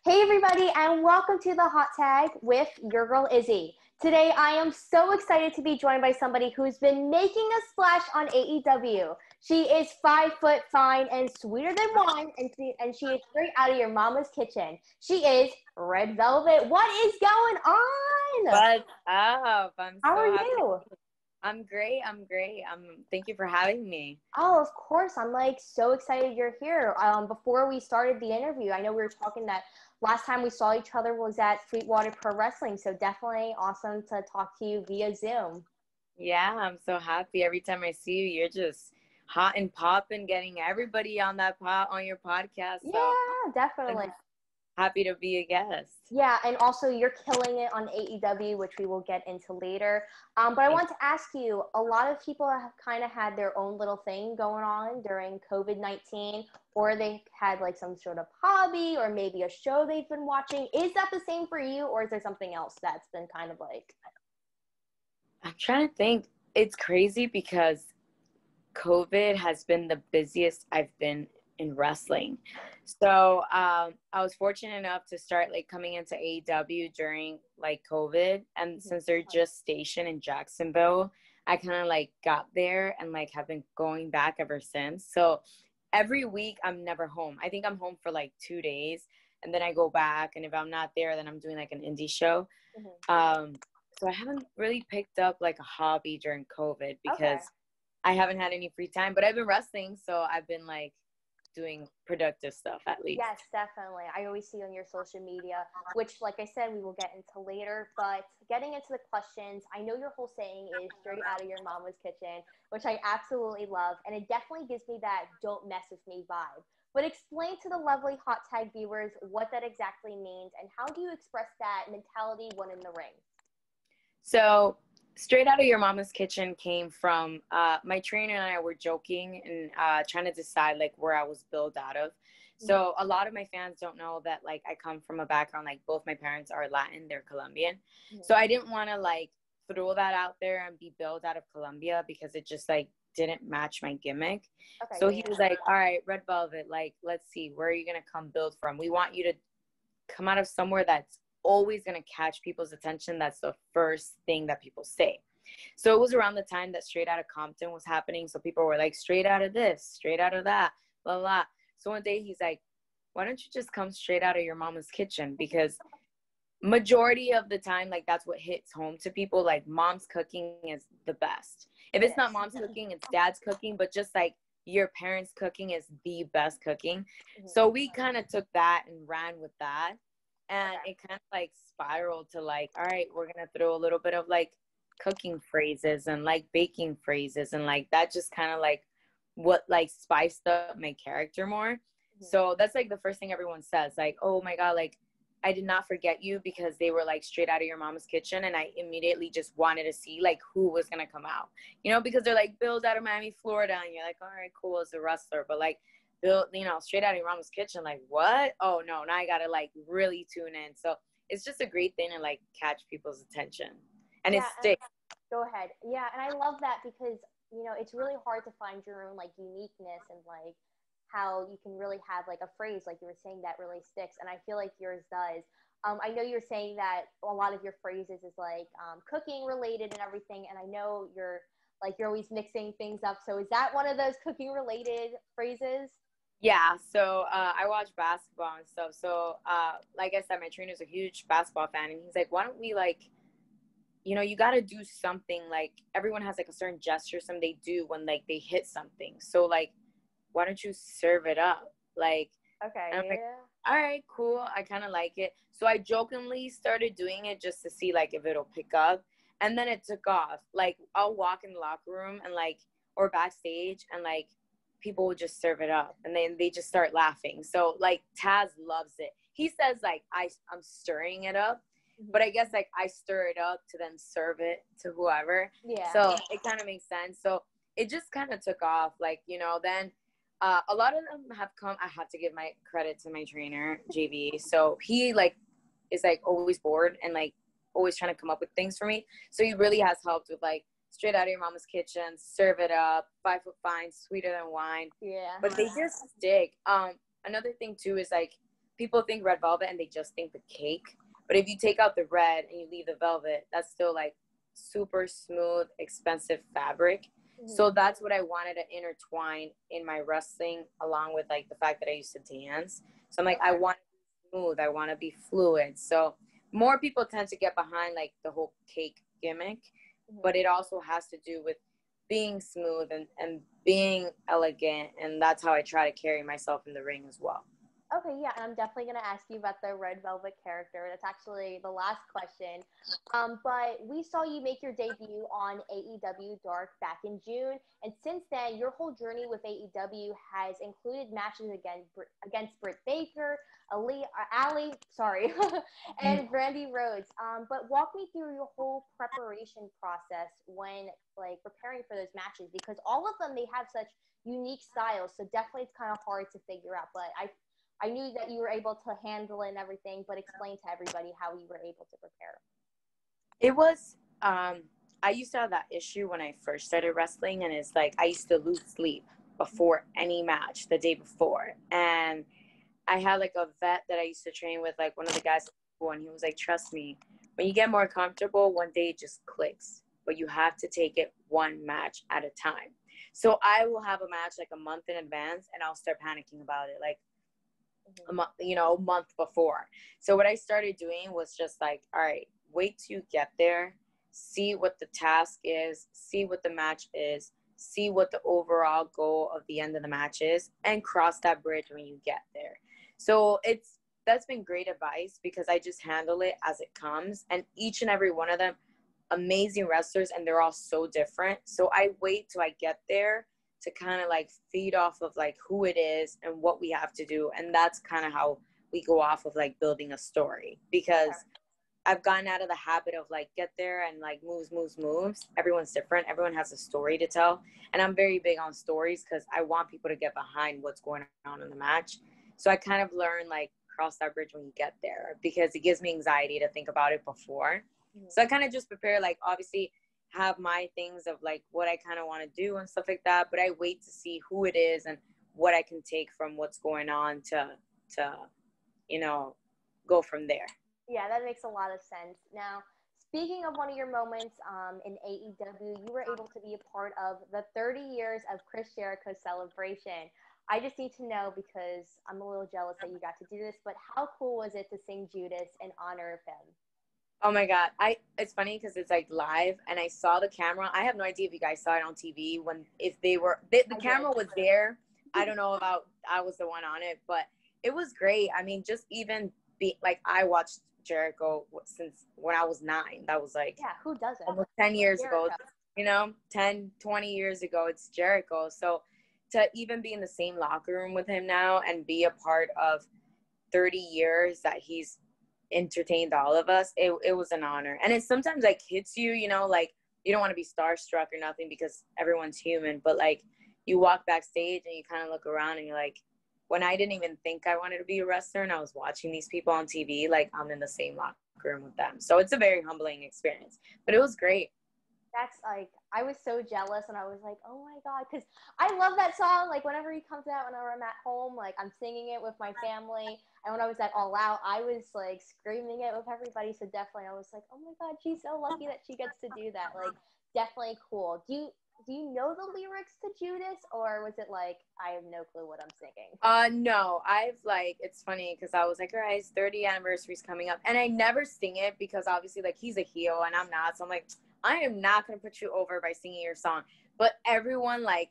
Hey everybody, and welcome to the Hot Tag with your girl Izzy. Today I am so excited to be joined by somebody who's been making a splash on AEW. She is 5 foot fine and sweeter than wine, and she is straight out of your mama's kitchen. She is Red Velvet. What is going on? What's up? I'm How so are happy. you? I'm great. Thank you for having me. Oh, of course. I'm so excited you're here. Before we started the interview, I know we were talking that last time we saw each other was at Sweetwater Pro Wrestling. So definitely awesome to talk to you via Zoom. Yeah, I'm so happy. Every time I see you, you're just hot and popping, getting everybody on your podcast. So Yeah, definitely. I'm happy to be a guest. Yeah, and also you're killing it on AEW, which we will get into later. But I want to ask you, a lot of people have kind of had their own little thing going on during COVID-19, or they had like some sort of hobby or maybe a show they've been watching. Is that the same for you, or is there something else that's been kind of like? I'm trying to think. It's crazy because COVID has been the busiest I've been in wrestling. So I was fortunate enough to start like coming into AEW during like COVID. And since they're just stationed in Jacksonville, I kind of like got there and like have been going back ever since. So every week I'm never home. I think I'm home for like 2 days and then I go back. And if I'm not there, then I'm doing like an indie show. So I haven't really picked up like a hobby during COVID because I haven't had any free time, but I've been wrestling. So I've been like doing productive stuff at least. Yes, definitely. I always see on your social media, which, like I said, we will get into later. But getting into the questions, I know your whole saying is straight out of your mama's kitchen, which I absolutely love. And it definitely gives me that don't mess with me vibe. But explain to the lovely Hot Tag viewers what that exactly means and how do you express that mentality when in the ring? So straight out of your mama's kitchen came from my trainer and I were joking and trying to decide like where I was built out of. So a lot of my fans don't know that like I come from a background, like both my parents are Latin, they're Colombian. So I didn't want to like throw that out there and be built out of Colombia because it just like didn't match my gimmick. So he was like, all right, Red Velvet, like, let's see, where are you going to come build from? We want you to come out of somewhere that's always going to catch people's attention. That's the first thing that people say. So it was around the time that Straight Outta Compton was happening. So people were like, straight out of this, straight out of that, blah, blah. So one day he's like, why don't you just come straight out of your mama's kitchen? Because majority of the time, like that's what hits home to people. Like mom's cooking is the best. If it's not mom's cooking, it's dad's cooking. But just like your parents' cooking is the best cooking. So we kind of took that and ran with that. And it kind of like spiraled to like, all right, we're going to throw a little bit of like cooking phrases and like baking phrases. And like that just kind of like what like spiced up my character more. So that's like the first thing everyone says, like, oh my God, like I did not forget you because they were like straight out of your mama's kitchen. And I immediately just wanted to see like who was going to come out, you know, because they're like Bill's out of Miami, Florida. And you're like, all right, cool, as a wrestler. But like, Bill, you know, straight out of your mama's kitchen, like what? Oh no, now I gotta like really tune in. So it's just a great thing to like catch people's attention, and it sticks. Go ahead. Yeah, and I love that because you know it's really hard to find your own like uniqueness and like how you can really have like a phrase like you were saying that really sticks, and I feel like yours does. I know you're saying that a lot of your phrases is like cooking related and everything, and I know you're always mixing things up. So is that one of those cooking related phrases? Yeah, so I watch basketball and stuff. So like I said, my trainer's a huge basketball fan, and he's like, why don't we like, you know, you got to do something. Like everyone has like a certain gesture, some they do when like they hit something. So like, why don't you serve it up? Like, like, all right, cool. I kind of like it. So I jokingly started doing it just to see like if it'll pick up. And then it took off. Like I'll walk in the locker room and like, or backstage and like, people will just serve it up and then they just start laughing. So like Taz loves it. He says like I'm stirring it up, but I guess like I stir it up to then serve it to whoever. So it kind of makes sense. So it just kind of took off, like, you know, then a lot of them have come. I have to give my credit to my trainer, JV. So he like is like always bored and like always trying to come up with things for me. So he really has helped with like straight out of your mama's kitchen, serve it up, 5 foot fine, sweeter than wine. Yeah. But they just stick. Another thing too is like people think red velvet and they just think the cake. But if you take out the red and you leave the velvet, that's still like super smooth, expensive fabric. So that's what I wanted to intertwine in my wrestling, along with like the fact that I used to dance. So I'm like, I want to be smooth. I want to be fluid. So more people tend to get behind like the whole cake gimmick, but it also has to do with being smooth and being elegant. And that's how I try to carry myself in the ring as well. Okay, yeah, and I'm definitely going to ask you about the Red Velvet character. That's actually the last question. But we saw you make your debut on AEW Dark back in June, and since then, your whole journey with AEW has included matches against Britt Baker, and Brandy Rhodes. But walk me through your whole preparation process when like preparing for those matches, because all of them, they have such unique styles, so definitely it's kind of hard to figure out. But I knew that you were able to handle it and everything, but explain to everybody how you were able to prepare. It was, I used to have that issue when I first started wrestling, and it's like I used to lose sleep before any match the day before. And I had like a vet that I used to train with, like one of the guys, and he was like, trust me, when you get more comfortable, one day it just clicks, but you have to take it one match at a time. So I will have a match like a month in advance, and I'll start panicking about it. Like, a month before. So what I started doing was just like, all right, wait till you get there, see what the task is, see what the match is, see what the overall goal of the end of the match is, and cross that bridge when you get there. So that's been great advice, because I just handle it as it comes, and each and every one of them amazing wrestlers, and they're all so different. So I wait till I get there to kind of like feed off of like who it is and what we have to do. And that's kind of how we go off of like building a story, because I've gotten out of the habit of like get there and like moves. Everyone's different. Everyone has a story to tell. And I'm very big on stories, because I want people to get behind what's going on in the match. So I kind of learn like cross that bridge when you get there, because it gives me anxiety to think about it before. So I kind of just prepare, like obviously have my things of like what I kind of want to do and stuff like that, but I wait to see who it is and what I can take from what's going on to go from there. Yeah, that makes a lot of sense. Now, speaking of one of your moments in AEW, you were able to be a part of the 30 years of Chris Jericho Celebration. I just need to know, because I'm a little jealous that you got to do this, but how cool was it to sing Judas in honor of him? Oh my God. It's funny because it's like live, and I saw the camera. I have no idea if you guys saw it on TV the camera was there. I don't know about, I was the one on it, but it was great. I mean, just even I watched Jericho since when I was 9. That was like, yeah, who doesn't? Almost 10 years ago, 10, 20 years ago, it's Jericho. So to even be in the same locker room with him now and be a part of 30 years that he's entertained all of us, it was an honor. And it sometimes like hits you, like you don't want to be starstruck or nothing, because everyone's human, but like you walk backstage and you kind of look around and you're like, when I didn't even think I wanted to be a wrestler and I was watching these people on TV, like I'm in the same locker room with them. So it's a very humbling experience, but it was great. That's like, I was so jealous, and I was like, oh my God, because I love that song. Like whenever he comes out, whenever I'm at home, like I'm singing it with my family. And when I was at All Out, I was like screaming it with everybody. So definitely I was like, oh my God, she's so lucky that she gets to do that. Like definitely cool. Do you know the lyrics to Judas, or was it like, I have no clue what I'm singing? No, it's funny because I was like, all right, his 30th anniversary is coming up, and I never sing it because obviously like he's a heel and I'm not. So I'm like, I am not going to put you over by singing your song. But everyone, like,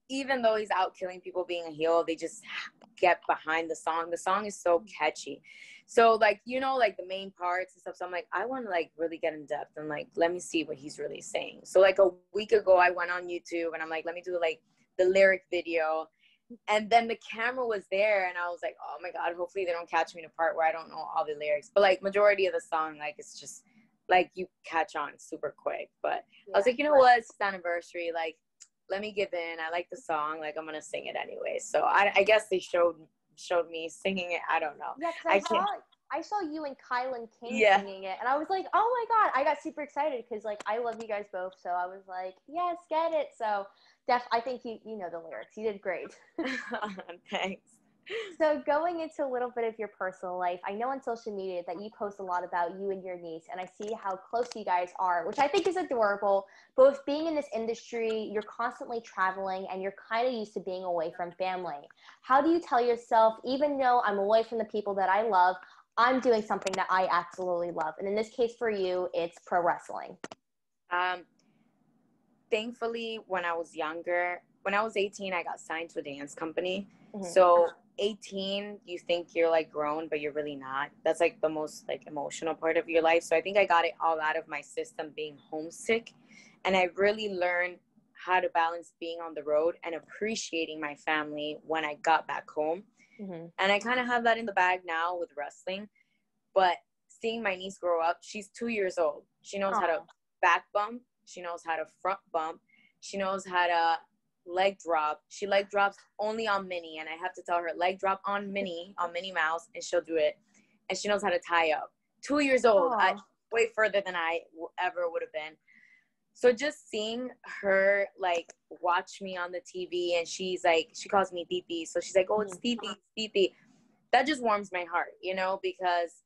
even though he's out killing people being a heel, they just get behind the song. The song is so catchy. So, like, like the main parts and stuff. So I'm like, I want to, like, really get in depth and, like, let me see what he's really saying. So, like, a week ago, I went on YouTube and I'm like, let me do, like, the lyric video. And then the camera was there and I was like, oh, my God, hopefully they don't catch me in a part where I don't know all the lyrics. But, like, majority of the song, like, it's just – like you catch on super quick. But I was like, you know what, it's his anniversary, like let me give in. I like the song, like I'm gonna sing it anyway. So I guess they showed me singing it. I don't know. Yeah, because I saw you and Kylan King singing it, and I was like, oh my God, I got super excited because like I love you guys both. So I was like, yes, get it. So I think you know the lyrics. You did great. Thanks. So going into a little bit of your personal life, I know on social media that you post a lot about you and your niece, and I see how close you guys are, which I think is adorable. But with being in this industry, you're constantly traveling and you're kind of used to being away from family. How do you tell yourself, even though I'm away from the people that I love, I'm doing something that I absolutely love? And in this case for you, it's pro wrestling. Thankfully, when I was younger, when I was 18, I got signed to a dance company. Mm-hmm. So 18, you think you're like grown, but you're really not. That's like the most like emotional part of your life. So I think I got it all out of my system being homesick. And I really learned how to balance being on the road and appreciating my family when I got back home. Mm-hmm. And I kind of have that in the bag now with wrestling. But seeing my niece grow up, she's 2 years old. She knows how to back bump. She knows how to front bump. She knows how to leg drop. She leg drops only on Minnie, and I have to tell her leg drop on Minnie Mouse, and she'll do it. And she knows how to tie up. 2 years old, way further than I ever would have been. So just seeing her like watch me on the TV, and she's like, she calls me Titi, so she's like, oh, it's Titi, it's Titi. That just warms my heart, you know, because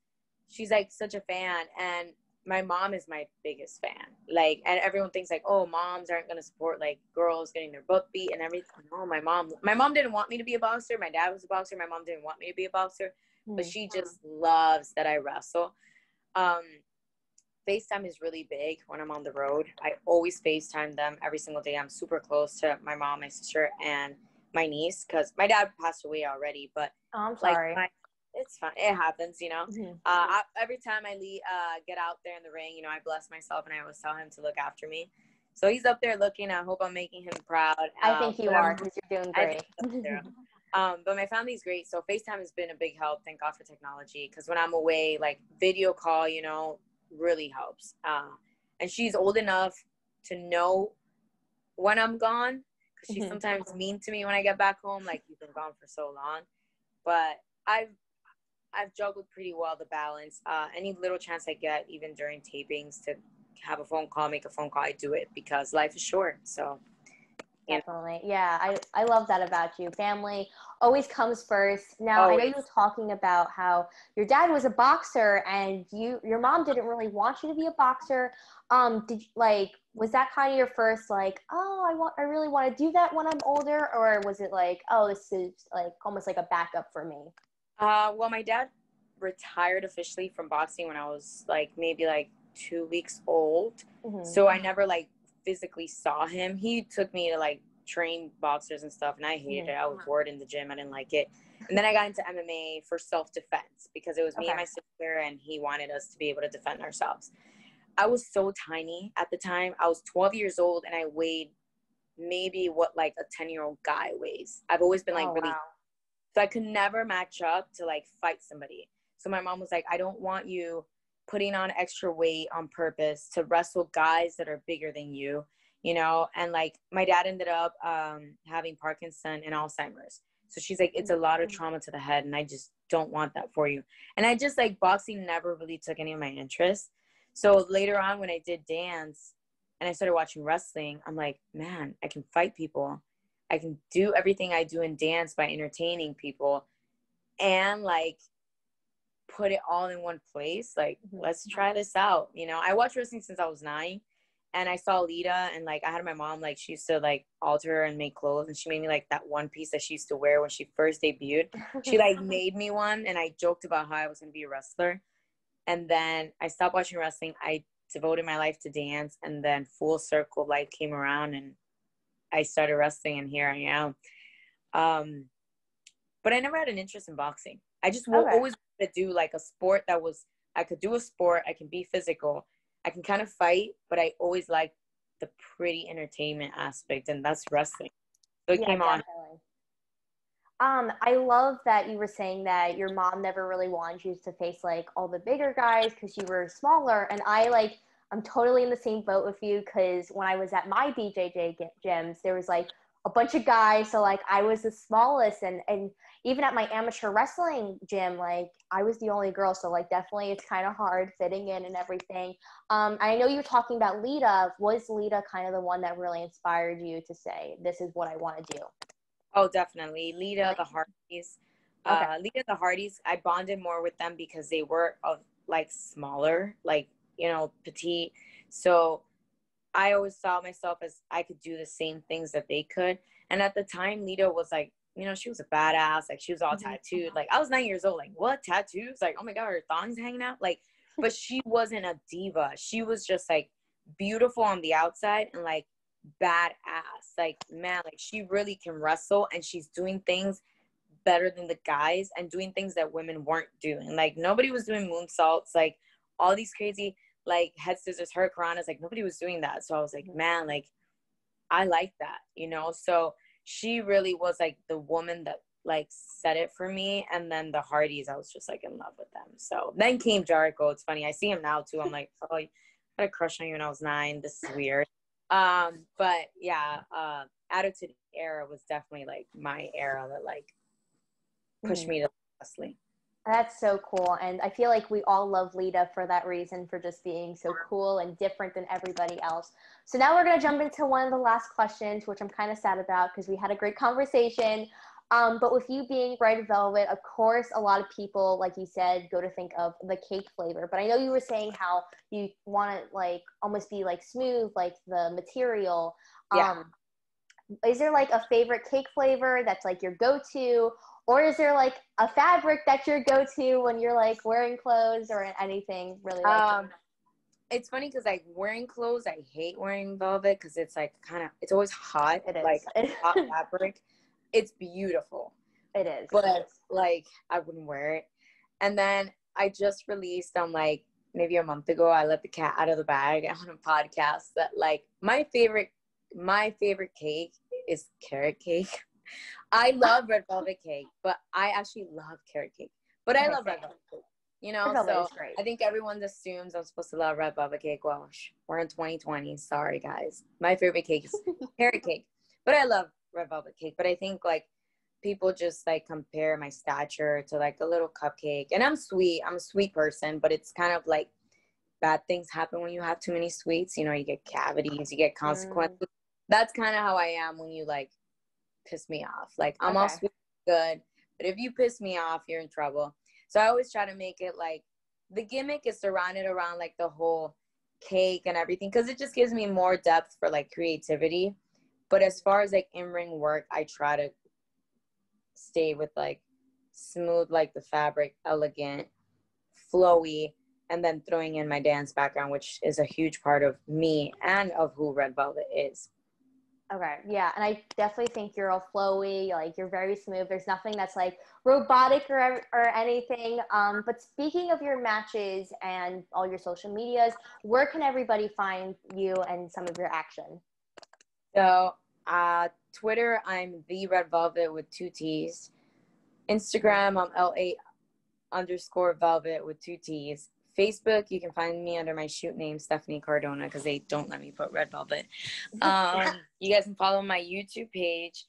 she's like such a fan, and my mom is my biggest fan. Like, and everyone thinks like, oh, moms aren't going to support like girls getting their butt beat and everything. No, my mom didn't want me to be a boxer. My dad was a boxer. My mom didn't want me to be a boxer, but she just loves that I wrestle. FaceTime is really big when I'm on the road. I always FaceTime them every single day. I'm super close to my mom, my sister, and my niece, because my dad passed away already, but I'm sorry. It's fine. It happens, you know. Every time I get out there in the ring, you know, I bless myself, and I always tell him to look after me. So he's up there looking. I hope I'm making him proud. I think you are, because you're doing great. But my family's great. So FaceTime has been a big help. Thank God for technology. Because when I'm away, like video call, you know, really helps. And she's old enough to know when I'm gone, because she's sometimes mean to me when I get back home. Like, you've been gone for so long. But I've juggled pretty well the balance. Any little chance I get, even during tapings, to have a phone call, make a phone call, I do it, because life is short. So definitely. Yeah, I love that about you. Family always comes first. Now, always. I know you were talking about how your dad was a boxer and your mom didn't really want you to be a boxer. Was that kind of your first like, oh, I really want to do that when I'm older? Or was it like, oh, this is like almost like a backup for me? Well, my dad retired officially from boxing when I was like maybe like 2 weeks old. So I never like physically saw him. He took me to like train boxers and stuff, and I hated it. I was bored in the gym. I didn't like it. And then I got into MMA for self-defense, because it was me and my sister, and he wanted us to be able to defend ourselves. I was so tiny at the time. I was 12 years old, and I weighed maybe what like a 10-year-old guy weighs. I've always been like really. So I could never match up to like fight somebody. So my mom was like, I don't want you putting on extra weight on purpose to wrestle guys that are bigger than you, you know? And like my dad ended up having Parkinson and Alzheimer's. So she's like, it's a lot of trauma to the head, and I just don't want that for you. And I just like, boxing never really took any of my interest. So later on, when I did dance and I started watching wrestling, I'm like, man, I can fight people. I can do everything I do in dance by entertaining people, and like put it all in one place. Like, let's try this out. You know, I watched wrestling since I was 9, and I saw Lita, and like I had my mom, like she used to like alter and make clothes, and she made me like that one piece that she used to wear when she first debuted. She like made me one, and I joked about how I was going to be a wrestler. And then I stopped watching wrestling. I devoted my life to dance, and then full circle life came around, and I started wrestling, and here I am. But I never had an interest in boxing. I just always wanted to do like a sport that was, I could do a sport, I can be physical, I can kind of fight, but I always liked the pretty entertainment aspect, and that's wrestling. So it came on. I love that you were saying that your mom never really wanted you to face like all the bigger guys because you were smaller. And I'm totally in the same boat with you, because when I was at my BJJ gyms, there was like a bunch of guys. So like I was the smallest, and even at my amateur wrestling gym, like I was the only girl. So like definitely it's kind of hard fitting in and everything. I know you were talking about Lita. Was Lita kind of the one that really inspired you to say, this is what I want to do? Oh, definitely. Lita, the Hardys. Okay. Lita the Hardys, I bonded more with them because they were like smaller, like, you know, petite. So I always saw myself as I could do the same things that they could. And at the time, Lita was like, you know, she was a badass. Like, she was all tattooed. Like, I was 9 years old. Like, what, tattoos? Like, oh my God, her thongs hanging out. Like, but she wasn't a diva. She was just like beautiful on the outside and like badass. Like, man, like she really can wrestle, and she's doing things better than the guys and doing things that women weren't doing. Like, nobody was doing moonsaults, like all these crazy like head scissors, hurricanranas, like nobody was doing that. So I was like, man, like I like that, you know? So she really was like the woman that like set it for me. And then the Hardys, I was just like in love with them. So then came Jericho. It's funny, I see him now too. I'm like, oh, I had a crush on you when I was 9. This is weird. But yeah, Attitude Era was definitely like my era that like pushed me to wrestling. That's so cool. And I feel like we all love Lita for that reason, for just being so cool and different than everybody else. So now we're going to jump into one of the last questions, which I'm kind of sad about because we had a great conversation. But with you being Red Velvet, of course, a lot of people, like you said, go to think of the cake flavor. But I know you were saying how you want to like almost be like smooth, like the material. Yeah. Is there like a favorite cake flavor that's like your go-to? Or is there like a fabric that's your go-to when you're like wearing clothes or anything really like It's funny because like wearing clothes, I hate wearing velvet because it's like kind of, it's always hot. It is. Like hot fabric. It's beautiful. It is. But like I wouldn't wear it. And then I just released on like maybe a month ago, I let the cat out of the bag on a podcast that like my favorite cake is carrot cake. I love red velvet cake, but I actually love carrot cake. But I love red velvet cake, you know? So I think everyone assumes I'm supposed to love red velvet cake. Well, we're in 2020. Sorry, guys. My favorite cake is carrot cake. But I love red velvet cake. But I think, like, people just, like, compare my stature to, like, a little cupcake. And I'm sweet. I'm a sweet person. But it's kind of, like, bad things happen when you have too many sweets. You know, you get cavities. You get consequences. That's kind of how I am when you, like, piss me off. Like, I'm all sweet and good, but if you piss me off, you're in trouble. So I always try to make it like the gimmick is surrounded around like the whole cake and everything, because it just gives me more depth for like creativity. But as far as like in-ring work, I try to stay with like smooth, like the fabric, elegant, flowy, and then throwing in my dance background, which is a huge part of me and of who Red Velvet is. Okay, yeah, and I definitely think you're all flowy, like you're very smooth. There's nothing that's like robotic or anything. But speaking of your matches and all your social medias, where can everybody find you and some of your action? So, Twitter, I'm the Red Velvet with 2 T's. Instagram, I'm LA_Velvet with 2 T's. Facebook, you can find me under my shoot name, Stephanie Cardona, because they don't let me put Red Velvet. You guys can follow my YouTube page.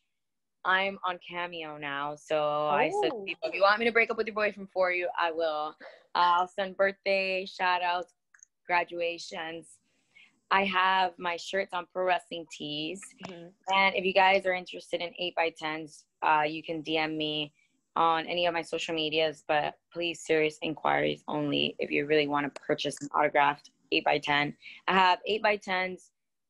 I'm on Cameo now, so I said to people, if you want me to break up with your boyfriend for you, I will. I'll send birthday, shout-outs, graduations. I have my shirts on Pro Wrestling Tees. And if you guys are interested in 8x10s, you can DM me on any of my social medias, but please, serious inquiries only if you really want to purchase an autographed 8x10. I have 8x10s,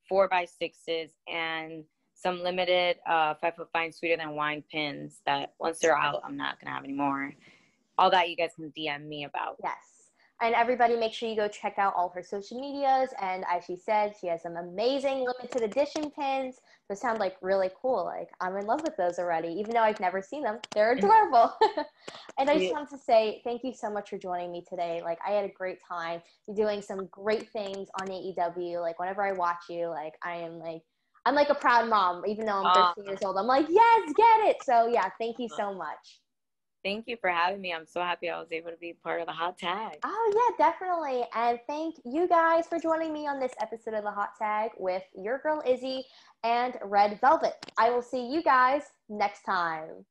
4x6s, and some limited 5-foot fine sweeter than wine pins that once they're out, I'm not going to have any more. All that you guys can DM me about. Yes. And everybody, make sure you go check out all her social medias. And as she said, she has some amazing limited edition pins. Those sound like really cool. Like, I'm in love with those already, even though I've never seen them. They're adorable. And I just wanted to say thank you so much for joining me today. Like, I had a great time. You're doing some great things on AEW. Like, whenever I watch you, like, I'm like a proud mom, even though I'm 13 years old. I'm like, yes, get it. So yeah, thank you so much. Thank you for having me. I'm so happy I was able to be part of the Hot Tag. Oh, yeah, definitely. And thank you guys for joining me on this episode of the Hot Tag with your girl Izzy and Red Velvet. I will see you guys next time.